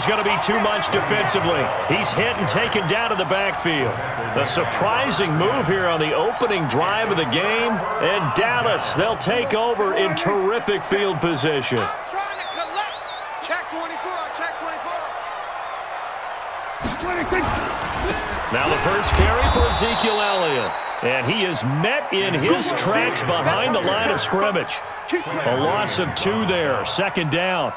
going to be too much defensively. He's hit and taken down to the backfield. A surprising move here on the opening drive of the game. And Dallas, they'll take over in terrific field position. Check 24, check 24. Now the first carry for Ezekiel Elliott. And he is met in his tracks behind the line of scrimmage. A loss of 2 there, second down.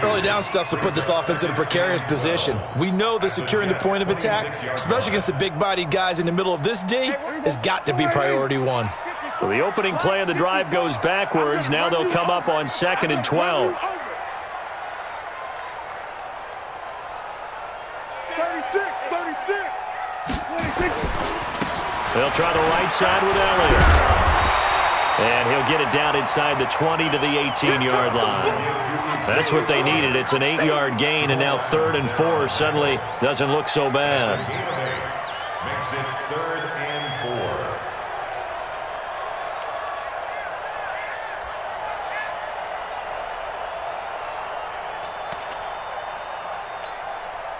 Early down stuff will put this offense in a precarious position. We know that securing the point of attack, especially against the big-bodied guys in the middle of this D, has got to be priority 1. So the opening play of the drive goes backwards. Now they'll come up on 2nd and 12. 36. They'll try the right side with Elliott. And he'll get it down inside the 20 to the 18-yard line. That's what they needed. It's an 8-yard gain, and now 3rd and 4 suddenly doesn't look so bad. Makes it 3rd and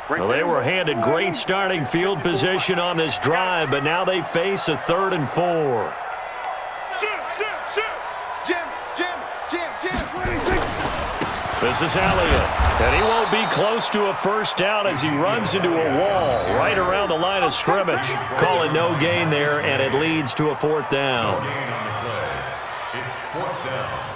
4. Well, they were handed great starting field position on this drive, but now they face a 3rd and 4. This is Elliott, and he won't be close to a first down as he runs into a wall right around the line of scrimmage. Call it no gain there, and it leads to a 4th down. It's 4th down.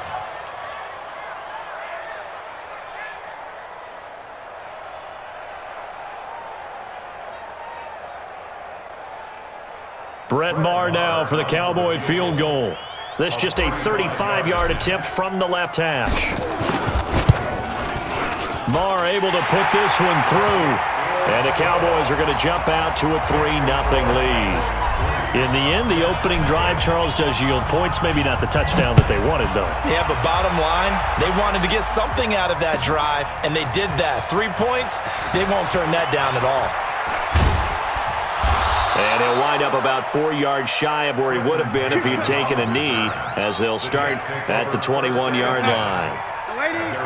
Brett Maher now for the Cowboy field goal. This just a 35-yard attempt from the left hash. Maher able to put this one through. And the Cowboys are going to jump out to a 3-0 lead. In the end, the opening drive, Charles, does yield points. Maybe not the touchdown that they wanted, though. Yeah, but bottom line, they wanted to get something out of that drive, and they did that. 3 points, they won't turn that down at all. And he'll wind up about 4 yards shy of where he would have been if he had taken a knee, as they'll start at the 21-yard line.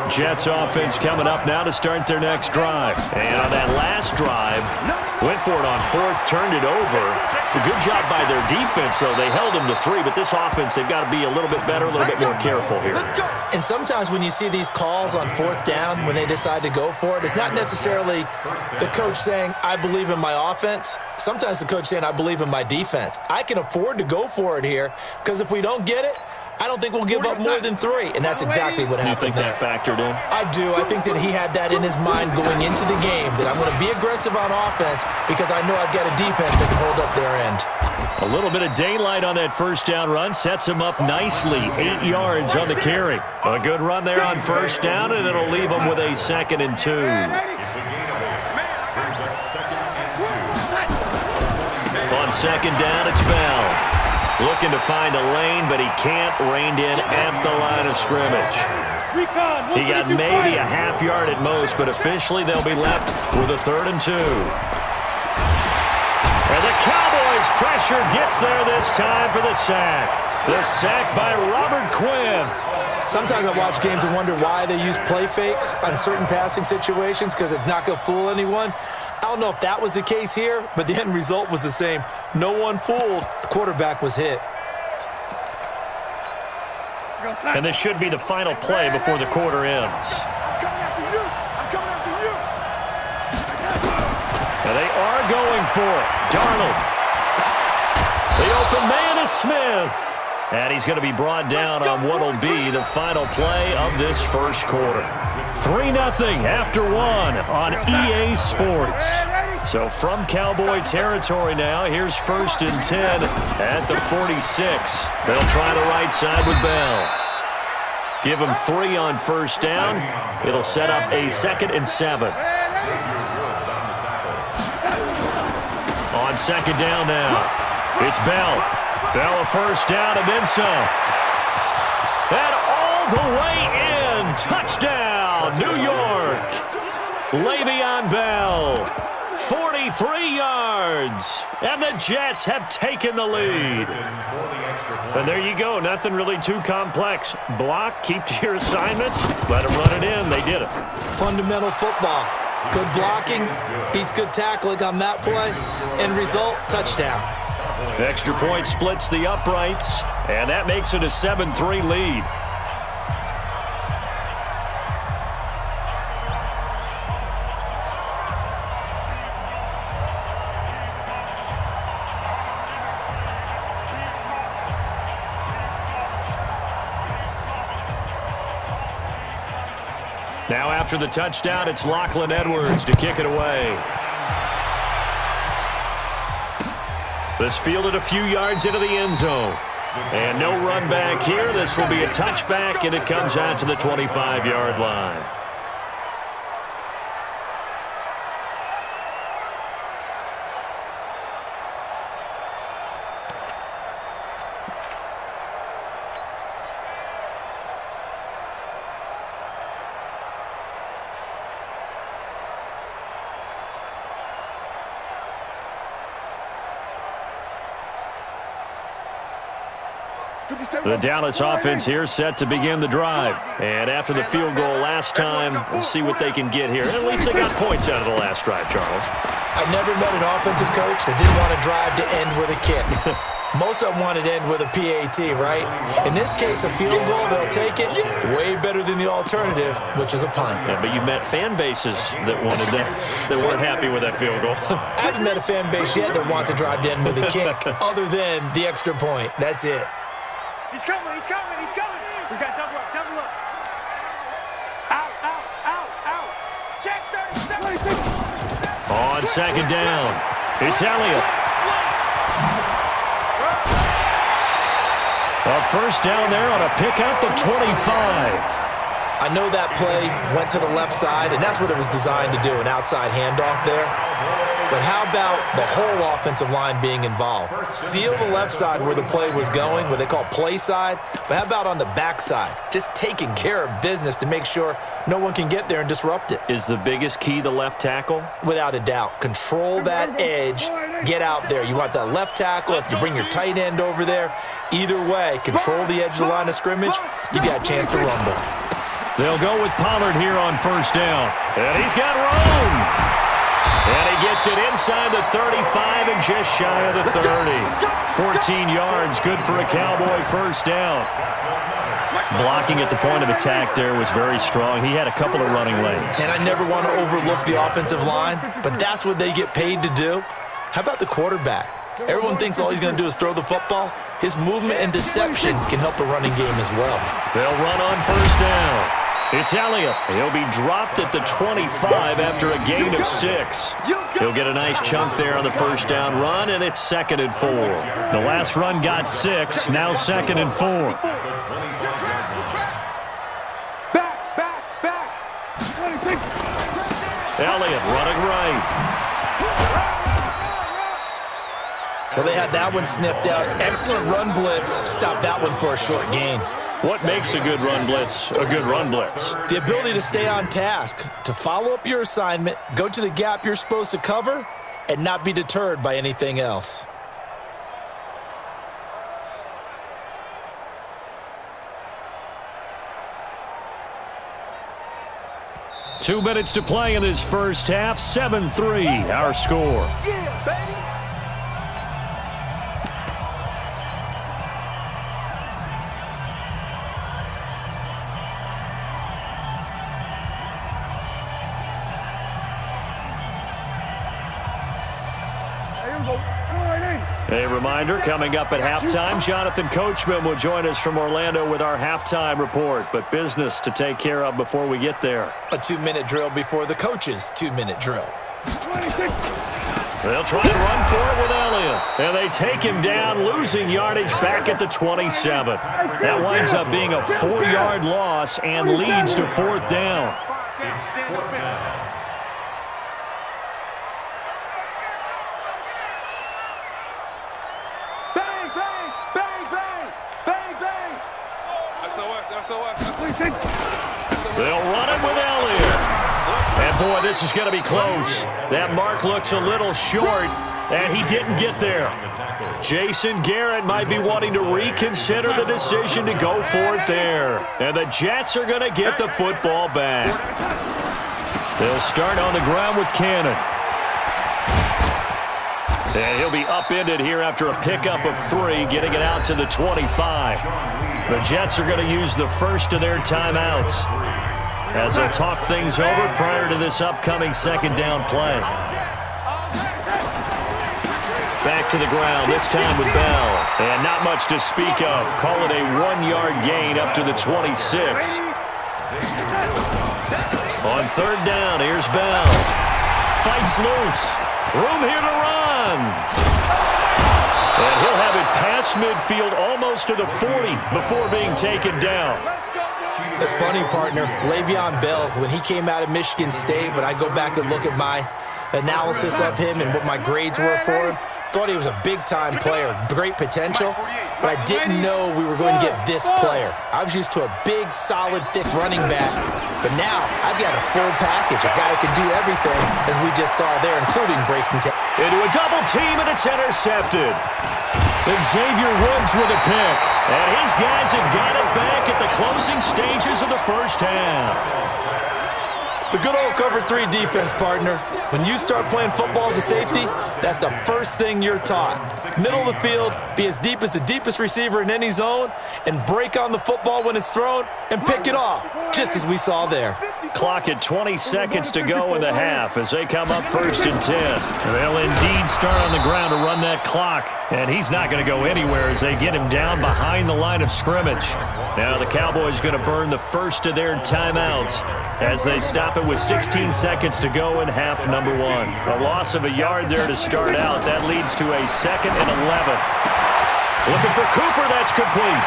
Jets offense coming up now to start their next drive. And on that last drive, went for it on 4th, turned it over. A good job by their defense, though. They held them to 3, but this offense, they've got to be a little bit better, a little bit more careful here. And sometimes when you see these calls on 4th down, when they decide to go for it, it's not necessarily the coach saying, I believe in my offense. Sometimes the coach saying, I believe in my defense. I can afford to go for it here, because if we don't get it, I don't think we'll give up more than 3, and that's exactly what happened there. You think that factored in? I do. I think that he had that in his mind going into the game, that I'm going to be aggressive on offense because I know I've got a defense that can hold up their end. A little bit of daylight on that first down run sets him up nicely. 8 yards on the carry. A good run there on first down, and it'll leave him with a 2nd and 2. On 2nd down, it's Bell. Looking to find a lane, but he can't. Reined in at the line of scrimmage. He got maybe a half yard at most, but officially they'll be left with a 3rd and 2. And the Cowboys' pressure gets there this time for the sack. The sack by Robert Quinn. Sometimes I watch games and wonder why they use play fakes on certain passing situations, because it's not going to fool anyone. I don't know if that was the case here, but the end result was the same. No one fooled. The quarterback was hit. And this should be the final play before the quarter ends. I'm coming after you. I'm coming after you. And they are going for it. Darnold. The open man is Smith. And he's going to be brought down on what will be the final play of this first quarter. 3-0 after 1 on EA Sports. So from Cowboy territory now, here's 1st and 10 at the 46. They'll try the right side with Bell. Give him 3 on first down. It'll set up a 2nd and 7. On 2nd down now, it's Bell. Bell a first down and then some. And all the way in. Touchdown, New York. Le'Veon Bell. 43 yards. And the Jets have taken the lead. And there you go. Nothing really too complex. Block, keep to your assignments. Let them run it in. They did it. Fundamental football. Good blocking beats good tackling on that play. End result, touchdown. Extra point splits the uprights, and that makes it a 7-3 lead. Now after the touchdown, it's Lachlan Edwards to kick it away. This fielded a few yards into the end zone. And no run back here. This will be a touchback, and it comes out to the 25-yard line. The Dallas offense here set to begin the drive. And after the field goal last time, we'll see what they can get here. At least they got points out of the last drive, Charles. I never met an offensive coach that didn't want to drive to end with a kick. Most of them wanted to end with a PAT, right? In this case, a field goal, they'll take it. Way better than the alternative, which is a punt. Yeah, but you met fan bases that wanted that, that weren't happy with that field goal. I haven't met a fan base yet that wants to drive to end with a kick, other than the extra point. That's it. He's coming, he's coming, he's coming. We got double up, double up. Out, out, out, out. Check 37. On second down, it's Elliott. A first down there on a pickup of 25. I know that play went to the left side, and that's what it was designed to do, an outside handoff there. But how about the whole offensive line being involved? Seal the left side where the play was going, what they call play side. But how about on the back side? Just taking care of business to make sure no one can get there and disrupt it. Is the biggest key the left tackle? Without a doubt. Control that edge. Get out there. You want that left tackle. If you bring your tight end over there, either way, control the edge of the line of scrimmage. You got a chance to rumble. They'll go with Pollard here on first down. And he's got room. And he gets it inside the 35 and just shy of the 30. 14 yards, good for a Cowboy first down. Blocking at the point of attack there was very strong. He had a couple of running lanes. And I never want to overlook the offensive line, but that's what they get paid to do. How about the quarterback? Everyone thinks all he's going to do is throw the football. His movement and deception can help a running game as well. They'll run on first down. It's Elliott. He'll be dropped at the 25 after a gain of 6. He'll get a nice chunk there on the first down run, and it's 2nd and 4. The last run got 6, now 2nd and 4. Back. Elliott running right. Well, they had that one sniffed out. Excellent run blitz. Stopped that one for a short gain. What makes a good run blitz a good run blitz? The ability to stay on task, to follow up your assignment, go to the gap you're supposed to cover, and not be deterred by anything else. Two minutes to play in this first half. 7-3, our score. Yeah, baby. A reminder, coming up at halftime, Jonathan Coachman will join us from Orlando with our halftime report, but business to take care of before we get there. A 2-minute drill before the coach's 2-minute drill. They'll try to run for it with Elliott, and they take him down, losing yardage back at the 27. That winds up being a 4-yard loss and leads to 4th down. They'll run it with Elliott. And, boy, this is going to be close. That mark looks a little short, and he didn't get there. Jason Garrett might be wanting to reconsider the decision to go for it there. And the Jets are going to get the football back. They'll start on the ground with Cannon. And he'll be upended here after a pickup of 3, getting it out to the 25. The Jets are going to use the first of their timeouts as they'll talk things over prior to this upcoming second down play. Back to the ground, this time with Bell. And not much to speak of. Call it a 1-yard gain up to the 26. On third down, here's Bell. Fights loose. Room here to run. And he'll have it past midfield almost to the 40 before being taken down. It's funny, partner. Le'Veon Bell, when he came out of Michigan State, when I go back and look at my analysis of him and what my grades were for him, thought he was a big-time player, great potential, but I didn't know we were going to get this player. I was used to a big, solid, thick running back, but now I've got a full package, a guy who can do everything, as we just saw there, including breaking tackles. Into a double team, and it's intercepted. Xavier Woods with a pick, and his guys have got it back at the closing stages of the first half. The good old cover 3 defense, partner. When you start playing football as a safety, that's the first thing you're taught. Middle of the field, be as deep as the deepest receiver in any zone, and break on the football when it's thrown and pick it off, just as we saw there. Clock at 20 seconds to go in the half as they come up 1st and 10. They'll indeed start on the ground to run that clock, and he's not going to go anywhere as they get him down behind the line of scrimmage. Now the Cowboys going to burn the first of their timeouts as they stop it with 16 seconds to go in half number 1. A loss of a yard there to start out. That leads to a 2nd and 11. Looking for Cooper. That's complete.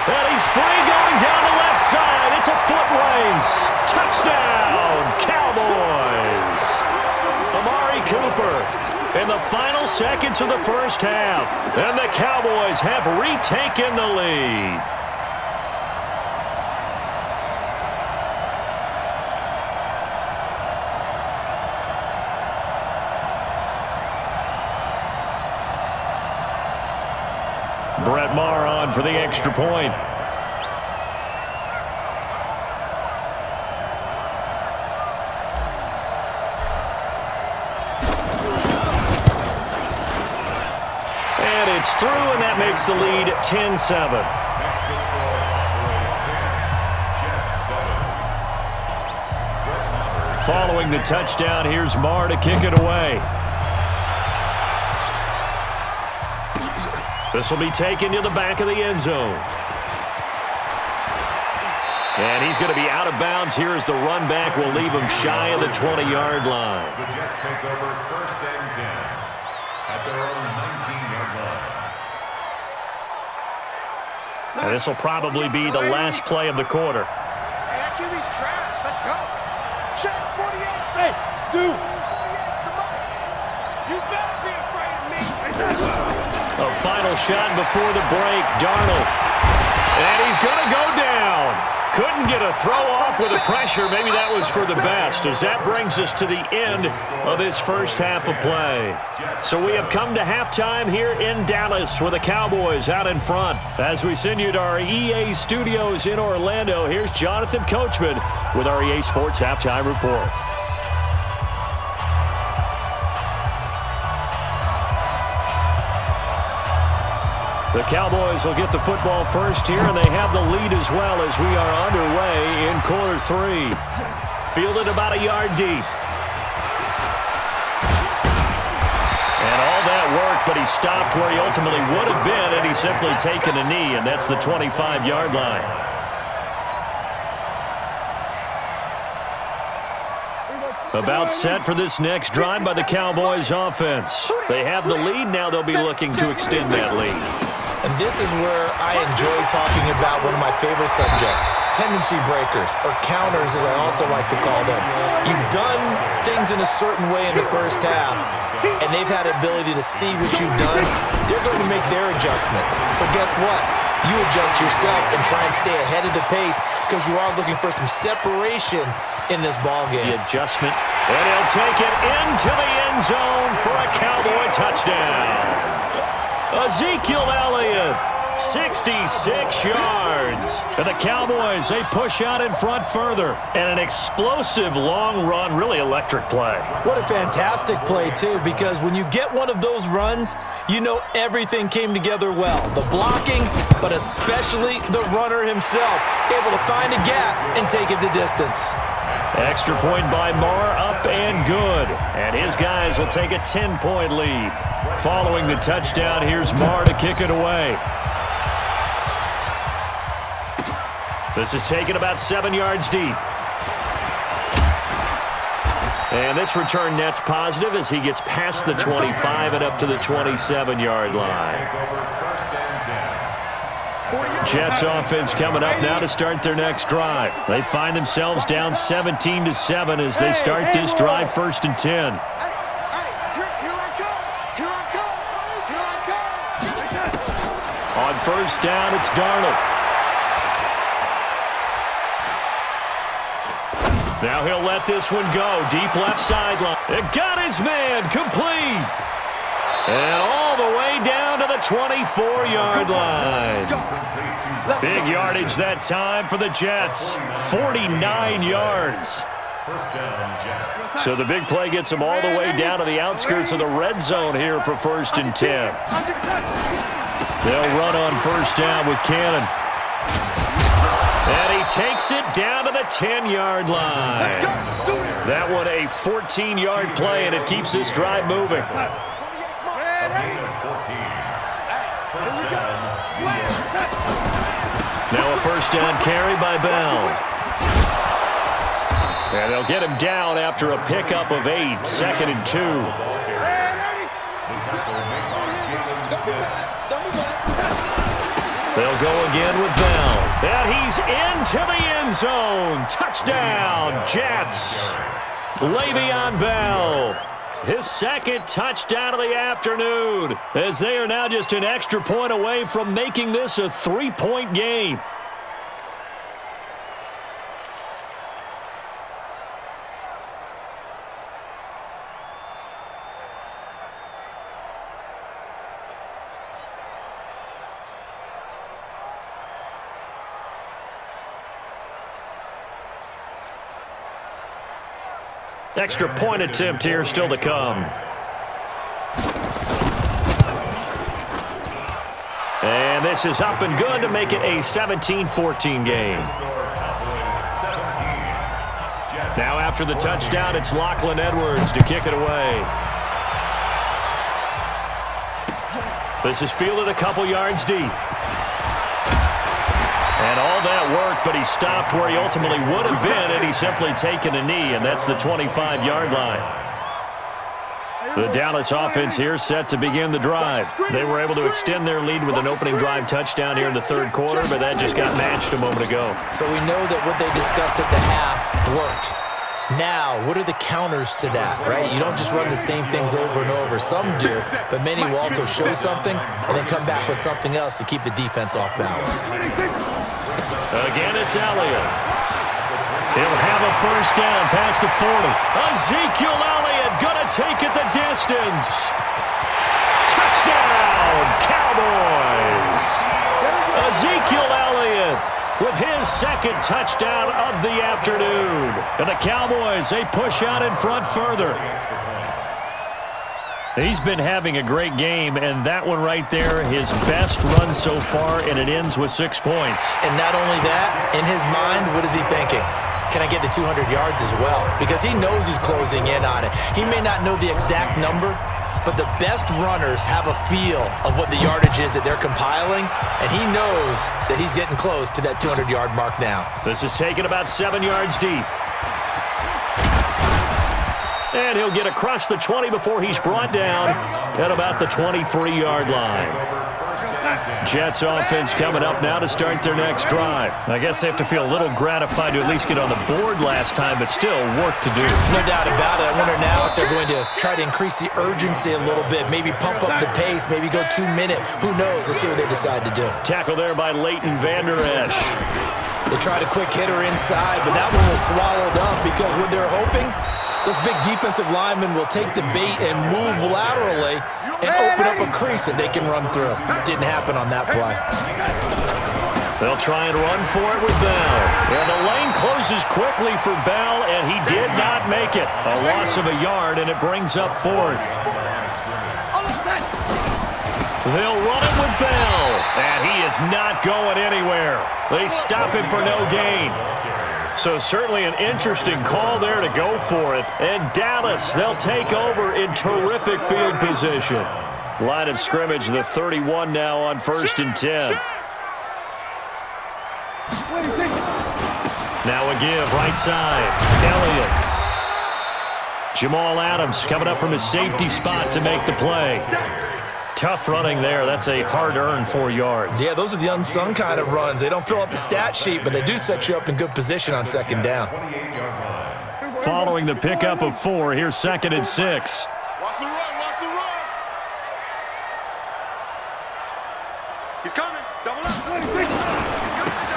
And he's free going down the left side. It's a foot race. Touchdown, Cowboys. Amari Cooper in the final seconds of the first half. And the Cowboys have retaken the lead. Brett Maher on for the extra point. And it's through, and that makes the lead 10-7. Following the touchdown, here's Maher to kick it away. This will be taken to the back of the end zone. And he's going to be out of bounds here as the run back will leave him shy of the 20-yard line. The Jets take over 1st and 10 at their own 19-yard line. And this will probably be the last play of the quarter. Hey, that QB's trash. Let's go. Check 48. Hey, dude. 48, come on. You better be afraid of me. A final shot before the break. Darnold. And he's going to go down. Couldn't get a throw off with the pressure. Maybe that was for the best, as that brings us to the end of this first half of play. So we have come to halftime here in Dallas with the Cowboys out in front. As we send you to our EA studios in Orlando, here's Jonathan Coachman with our EA Sports Halftime Report. The Cowboys will get the football first here, and they have the lead as well as we are underway in quarter 3. Fielded about a yard deep. And all that work, but he stopped where he ultimately would have been, and he's simply taken a knee, and that's the 25-yard line. About set for this next drive by the Cowboys offense. They have the lead. Now they'll be looking to extend that lead. And this is where I enjoy talking about one of my favorite subjects, tendency breakers, or counters as I also like to call them. You've done things in a certain way in the first half, and they've had the ability to see what you've done. They're going to make their adjustments. So guess what? You adjust yourself and try and stay ahead of the pace because you are looking for some separation in this ballgame. The adjustment, and he'll take it into the end zone for a Cowboy touchdown. Ezekiel Elliott 66 yards. And the Cowboys, they push out in front further. And an explosive long run, really electric play. What a fantastic play, too, because when you get one of those runs, you know everything came together well. The blocking, but especially the runner himself, able to find a gap and take it the distance. Extra point by Marr, up and good. And his guys will take a 10-point lead. Following the touchdown, here's Marr to kick it away. This is taken about 7 yards deep. And this return net's positive as he gets past the 25 and up to the 27-yard line. Jets offense coming up now to start their next drive. They find themselves down 17-7 as they start this drive 1st and 10. On 1st down, it's Darnold. Now he'll let this one go. Deep left sideline. It got his man complete. And all the way down to the 24-yard line. Big yardage that time for the Jets. 49 yards. So the big play gets them all the way down to the outskirts of the red zone here for 1st and 10. They'll run on 1st down with Cannon. And he takes it down to the 10-yard line. That one a 14-yard play, and it keeps this drive moving. Now a 1st down carry by Bell. And they'll get him down after a pickup of 8, 2nd and 2. They'll go again with Bell. And he's into the end zone. Touchdown, Jets. Le'Veon Bell. His 2nd touchdown of the afternoon, as they are now just an extra point away from making this a 3-point game. Extra point attempt here still to come. And this is up and good to make it a 17-14 game. Now after the touchdown, it's Lachlan Edwards to kick it away. This is fielded a couple yards deep. And all that work, but he stopped where he ultimately would have been had he simply taken a knee, and that's the 25-yard line. The Dallas offense here set to begin the drive. They were able to extend their lead with an opening drive touchdown here in the 3rd quarter, but that just got matched a moment ago. So we know that what they discussed at the half worked. Now, what are the counters to that, right? You don't just run the same things over and over. Some do, but many will also show something and then come back with something else to keep the defense off balance. Again, it's Elliott. He'll have a 1st down past the 40. Ezekiel Elliott gonna take it the distance. Touchdown, Cowboys! Ezekiel Elliott with his 2nd touchdown of the afternoon. And the Cowboys, they push out in front further. He's been having a great game, and that one right there, his best run so far, and it ends with 6 points. And not only that, in his mind, what is he thinking? Can I get to 200 yards as well? Because he knows he's closing in on it. He may not know the exact number, but the best runners have a feel of what the yardage is that they're compiling, and he knows that he's getting close to that 200-yard mark now. This is taken about 7 yards deep. And he'll get across the 20 before he's brought down at about the 23-yard line. Jets offense coming up now to start their next drive. I guess they have to feel a little gratified to at least get on the board last time, but still work to do. No doubt about it. I wonder now if they're going to try to increase the urgency a little bit, maybe pump up the pace, maybe go 2-minute. Who knows? Let's see what they decide to do. Tackle there by Leighton Vander Esch. They tried a quick hitter inside, but that one was swallowed up because what they're hoping Those big defensive linemen will take the bait and move laterally and open up a crease that they can run through. Didn't happen on that play. They'll try and run for it with Bell. And the lane closes quickly for Bell, and he did not make it. A loss of a yard, and it brings up fourth. They'll run it with Bell, and he is not going anywhere. They stop him for no gain. So certainly an interesting call there to go for it. And Dallas, they'll take over in terrific field position. Line of scrimmage, the 31 now on 1st and 10. Now a give, right side. Elliott. Jamal Adams coming up from his safety spot to make the play. Tough running there. That's a hard-earned 4 yards. Yeah, those are the unsung kind of runs. They don't fill up the stat sheet, but they do set you up in good position on 2nd down. Following the pickup of 4, here's 2nd and 6. Watch the run, watch the run. He's coming. Double up.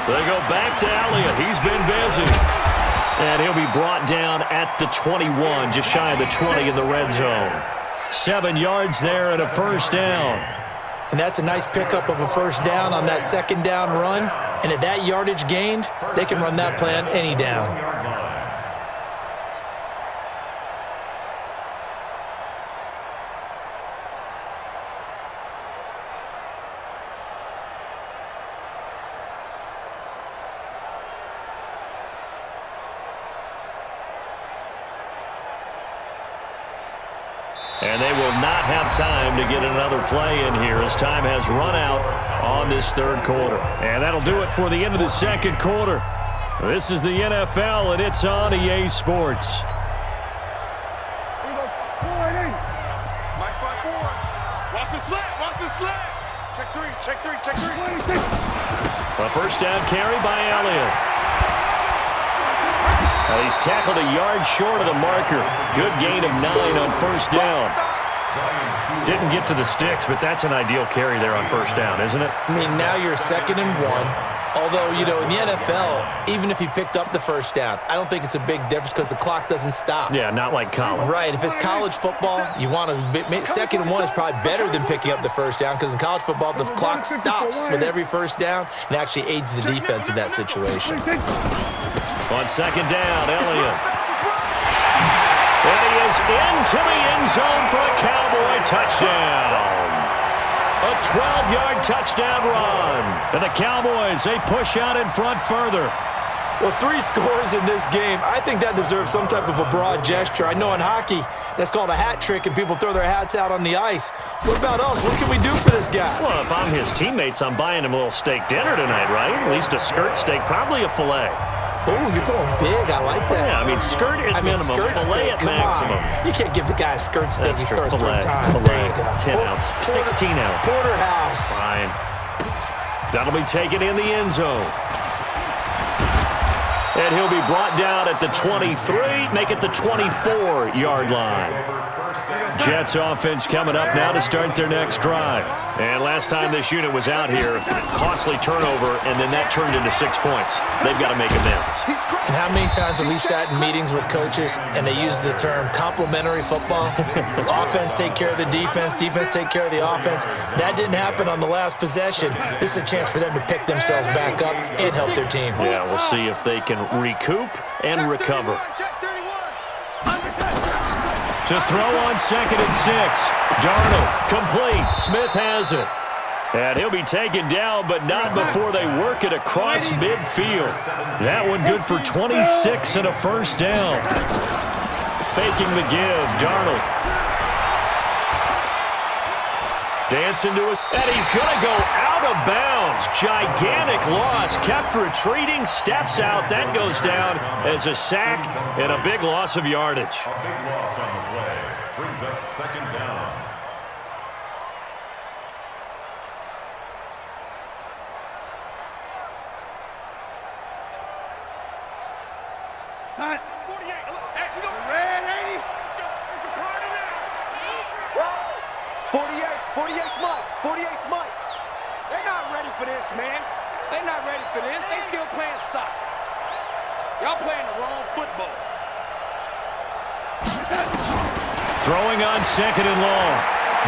They go back to Elliott. He's been busy. And he'll be brought down at the 21, just shy of the 20 in the red zone. 7 yards there and a 1st down. And that's a nice pickup of a 1st down on that 2nd down run. And at that yardage gained, they can run that play on any down. And they will not have time to get another play in here as time has run out on this 3rd quarter. And that'll do it for the end of the 2nd quarter. This is the NFL, and it's on EA Sports. Mike by 4. Watch the slant, watch the slant. Check 3, check 3, check 3. A 1st down carry by Elliott. He's tackled a yard short of the marker. Good gain of 9 on 1st down. Didn't get to the sticks, but that's an ideal carry there on 1st down, isn't it? I mean, now you're 2nd and 1. Although, you know, in the NFL, even if he picked up the 1st down, I don't think it's a big difference because the clock doesn't stop. Yeah, not like college. Right. If it's college football, you want to 2nd and 1 is probably better than picking up the 1st down because in college football, the clock stops with every 1st down and actually aids the defense in that situation. On 2nd down, Elliott. And he is into the end zone for a Cowboy touchdown. A 12-yard touchdown run. And the Cowboys, they push out in front further. Well, 3 scores in this game. I think that deserves some type of a broad gesture. I know in hockey, that's called a hat trick, and people throw their hats out on the ice. What about us? What can we do for this guy? Well, if I'm his teammates, I'm buying him a little steak dinner tonight, right? At least a skirt steak, probably a filet. Oh, you're going big. I like that. Yeah, I mean, skirt at minimum, skirt filet steak, at maximum. You can't give the guy a skirt steak. That's He true. scores 3 Filet, times. filet, There you go. 10 ounce, 16 ounce. Porterhouse. Fine. That'll be taken in the end zone. And he'll be brought down at the 23, make it the 24-yard line. Jets offense coming up now to start their next drive. And last time this unit was out here, costly turnover, and then that turned into 6 points. They've got to make amends. And how many times have we sat in meetings with coaches and they use the term complementary football? Offense take care of the defense, defense take care of the offense. That didn't happen on the last possession. This is a chance for them to pick themselves back up and help their team. Yeah, we'll see if they can recoup and recover. To throw on 2nd and 6. Darnold, complete. Smith has it. And he'll be taken down, but not before they work it across midfield. That one good for 26 and a 1st down. Faking the give, Darnold. Dancing to his, and he's going to go out of bounds. Gigantic loss. Kept retreating, steps out. That goes down as a sack and a big loss of yardage. A big loss on the play. Brings up 2nd down. Time. 48. Hey, we go. Red 80. Let's go. It's a party now. 48 Mike. 48 Mike. They're not ready for this, man. They're not ready for this. They still playing soccer. Y'all playing the wrong football. Throwing on second and long.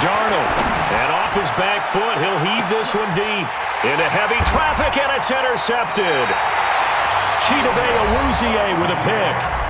Darnold. And off his back foot, he'll heave this one deep. Into heavy traffic, and it's intercepted. Chidobe Awuzie with a pick.